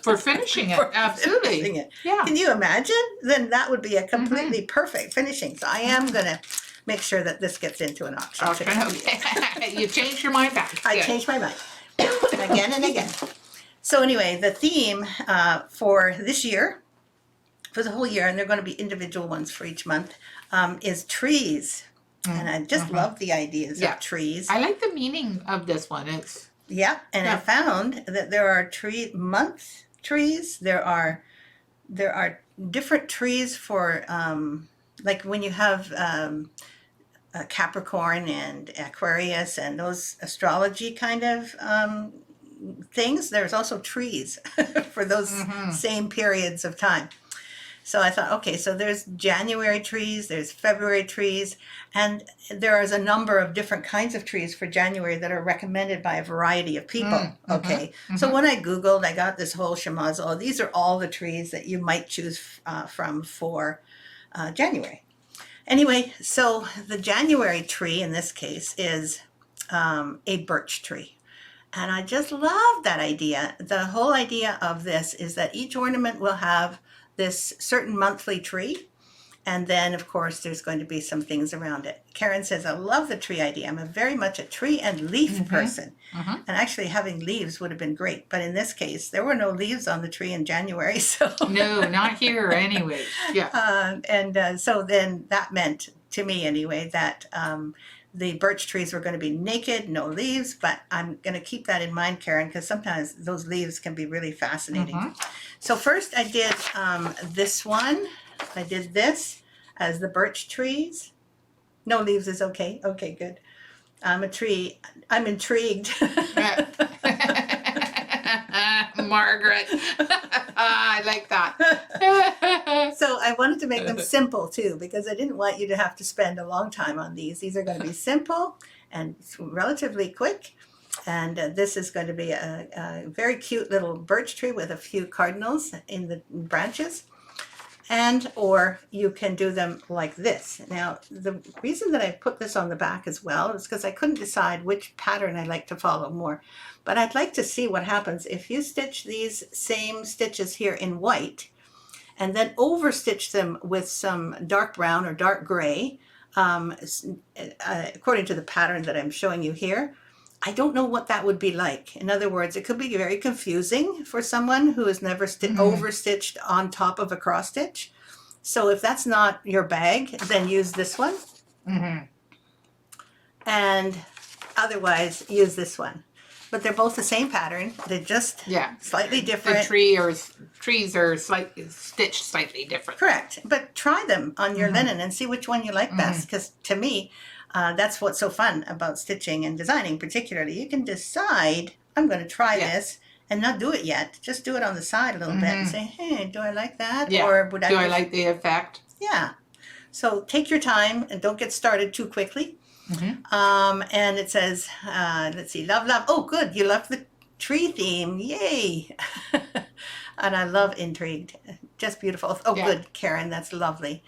For finishing it. Absolutely. finishing it. Yeah. Can you imagine? Then that would be a completely perfect finishing. So I am going to make sure that this gets into an auction. Okay. You changed your mind back. I changed my mind again and again. So anyway, the theme for this year, for the whole year, and they're going to be individual ones for each month, is trees. And I just love the ideas of trees. I like the meaning of this one. It's I found that there are month trees. There are different trees for like when you have Capricorn and Aquarius and those astrology kind of things. There's also trees for those same periods of time. So I thought, okay, so there's January trees, there's February trees, and there is a number of different kinds of trees for January that are recommended by a variety of people. Okay, so when I Googled, I got this whole schmozzle. These are all the trees that you might choose from for January. Anyway, so the January tree in this case is a birch tree. And I just love that idea. The whole idea of this is that each ornament will have this certain monthly tree. And then, of course, there's going to be some things around it. Karen says, I love the tree idea. I'm very much a tree and leaf person. And actually having leaves would have been great. But in this case, there were no leaves on the tree in January. So no, not here anyway. Yeah. So then that meant, to me anyway, that the birch trees were going to be naked, no leaves. But I'm going to keep that in mind, Karen, because sometimes those leaves can be really fascinating. So first I did this one. I did this as the birch trees. No leaves is okay. Okay, good. I'm intrigued. Margaret. I like that. So I wanted to make them simple too, because I didn't want you to have to spend a long time on these. These are going to be simple and relatively quick. And this is going to be a very cute little birch tree with a few cardinals in the branches. Or you can do them like this. Now, the reason that I put this on the back as well is because I couldn't decide which pattern I'd like to follow more. But I'd like to see what happens if you stitch these same stitches here in white and then overstitch them with some dark brown or dark gray, according to the pattern that I'm showing you here. I don't know what that would be like. In other words, it could be very confusing for someone who has never over stitched on top of a cross stitch. So if that's not your bag, then use this one. And otherwise, use this one. But they're both the same pattern. They're just slightly different. The trees are stitched slightly different. Correct. But try them on your linen and see which one you like best. Because to me, that's what's so fun about stitching and designing particularly. You can decide, I'm going to try this and not do it yet. Just do it on the side a little bit and say, hey, do I like that? Yeah. Or would I like the effect? Yeah. So take your time and don't get started too quickly. And it says, let's see, love, love. Oh, good. You love the tree theme. Yay. And I love intrigued. Just beautiful. Oh, good, Karen. That's lovely.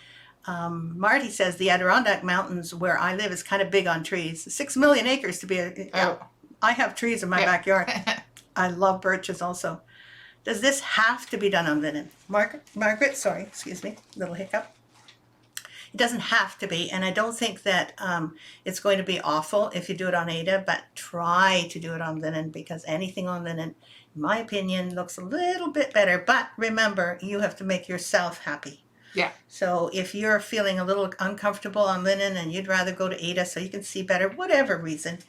Marty says the Adirondack Mountains where I live is kind of big on trees. 6 million acres to be I have trees in my backyard. I love birches also. Does this have to be done on linen? Margaret, sorry, excuse me, little hiccup. It doesn't have to be, and I don't think that it's going to be awful if you do it on Aida, but try to do it on linen because anything on linen, in my opinion, looks a little bit better. But remember, you have to make yourself happy. Yeah. So if you're feeling a little uncomfortable on linen and you'd rather go to Aida so you can see better, whatever reason,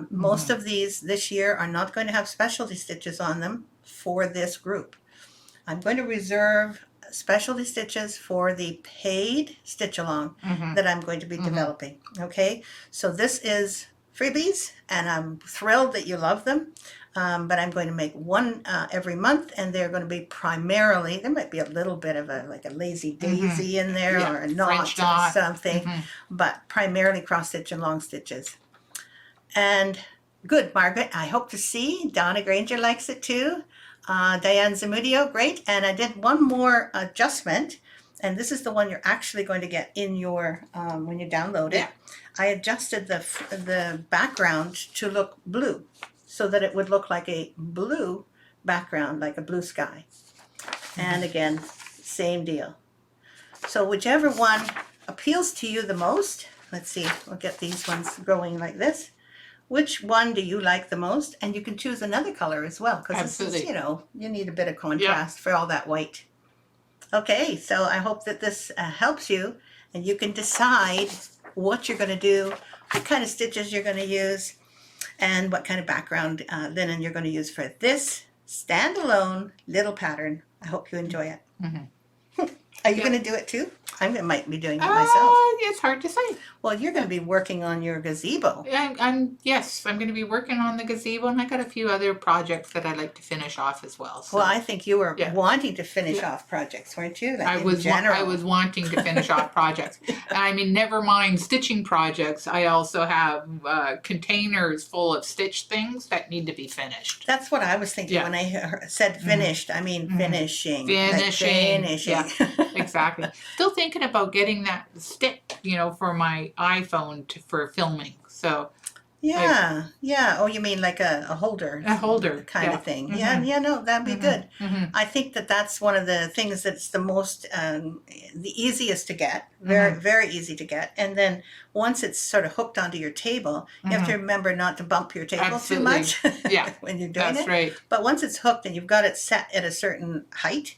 most of these this year are not going to have specialty stitches on them for this group. I'm going to reserve specialty stitches for the paid stitch along that I'm going to be developing. Okay, so this is freebies and I'm thrilled that you love them, but I'm going to make one every month, and they're going to be primarily, there might be a little bit of a like a lazy daisy in there or a knot or something, but primarily cross stitch and long stitches. And good, Margaret, I hope to see Donna Granger likes it too. Diane Zamudio, great. And I did one more adjustment, and this is the one you're actually going to get in your, when you download it. I adjusted the background to look blue so that it would look like a blue background, like a blue sky. And again, same deal. So whichever one appeals to you the most, let's see, we'll get these ones going like this. Which one do you like the most? And you can choose another color as well, because this is, you know, you need a bit of contrast for all that white. Okay, so I hope that this helps you, and you can decide what you're going to do, what kind of stitches you're going to use, and what kind of background linen you're going to use for this standalone little pattern. I hope you enjoy it. Are you going to do it too? I might be doing it myself. It's hard to say. Well, you're going to be working on your gazebo. I'm going to be working on the gazebo, and I got a few other projects that I'd like to finish off as well. So. Well, I think you were wanting to finish off projects, weren't you? Like I was wanting to finish off projects. I mean, never mind stitching projects. I also have containers full of stitched things that need to be finished. That's what I was thinking when I said finished. I mean finishing. Finishing. Like finishing. Yeah, exactly. Still thinking about getting that stick, for my iPhone for filming. So yeah. Oh, you mean like a holder? A holder kind of thing. Yeah, no, that'd be good. I think that's one of the things that's the most, the easiest to get. Very, very easy to get. And then once it's sort of hooked onto your table, you have to remember not to bump your table too much when you're doing it. That's right. But once it's hooked and you've got it set at a certain height,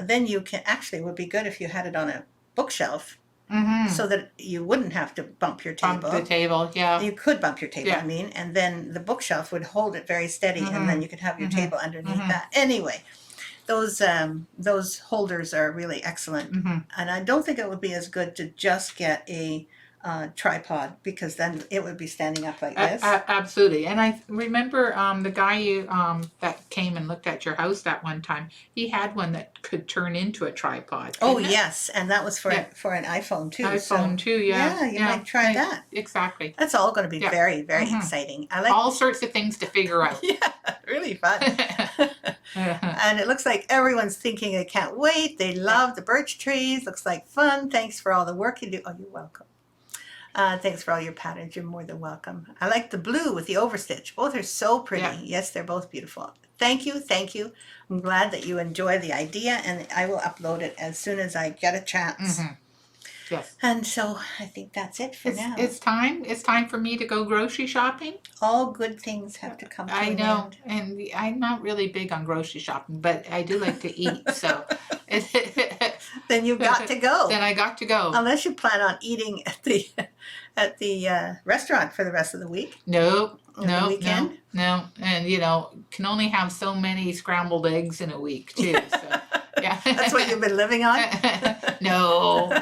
then you can, actually it would be good if you had it on a bookshelf. So that you wouldn't have to bump your table. Bump the table, yeah. You could bump your table, I mean, and then the bookshelf would hold it very steady, and then you could have your table underneath that. Anyway, those holders are really excellent, and I don't think it would be as good to just get a tripod, because then it would be standing up like this. Absolutely. And I remember the guy that came and looked at your house that one time, he had one that could turn into a tripod. Oh, yes. And that was for an iPhone too. iPhone too, yeah. Yeah, you might try that. Exactly. That's all going to be very, very exciting. I like all sorts of things to figure out. Yeah, really fun. And it looks like everyone's thinking they can't wait. They love the birch trees. Looks like fun. Thanks for all the work you do. Oh, you're welcome. Thanks for all your patterns. You're more than welcome. I like the blue with the overstitch. Both are so pretty. Yeah. Yes, they're both beautiful. Thank you. Thank you. I'm glad that you enjoy the idea, and I will upload it as soon as I get a chance. Yes. And so I think that's it for now. It's time. It's time for me to go grocery shopping. All good things have to come to I an know, end. and I'm not really big on grocery shopping, but I do like to eat. So Then you've got to go. then I got to go. Unless you plan on eating at the restaurant for the rest of the week. Nope. Or the weekend. No, and can only have so many scrambled eggs in a week too. So yeah, That's what you've been living on? No.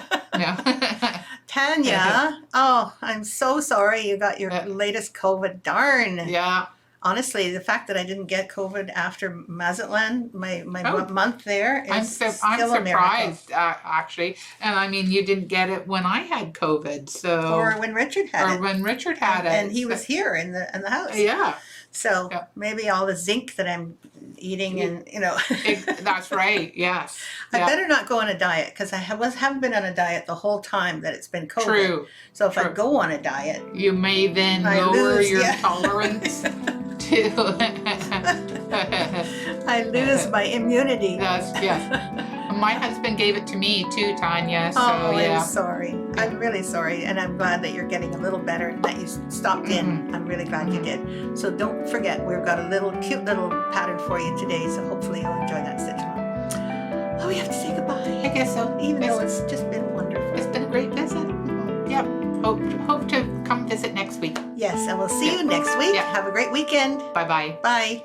Tanya, oh, I'm so sorry you got your latest COVID. Darn. Yeah. Honestly, the fact that I didn't get COVID after Mazatlan, my month there, I'm is still surprised actually, and I mean you didn't get it when I had COVID, so or when Richard had it, when Richard had it, and he was here in the house. Yeah. So maybe all the zinc that I'm eating, and that's right. Yes. I better not go on a diet because I haven't been on a diet the whole time that it's been COVID. True. So if I go on a diet, you may then lower your tolerance to. I lose my immunity. Yes. My husband gave it to me too, Tanya. So I'm sorry. I'm really sorry, and I'm glad that you're getting a little better and that you stopped in. I'm really glad you did. So don't forget, we've got a cute little pattern for you today. So hopefully you'll enjoy that stitch along. Oh, we have to say goodbye. I guess so. Even though it's just been wonderful. It's been a great visit. Yep. Hope to come visit next week. Yes, and we'll see you next week. Yeah. Have a great weekend. Bye-bye. Bye.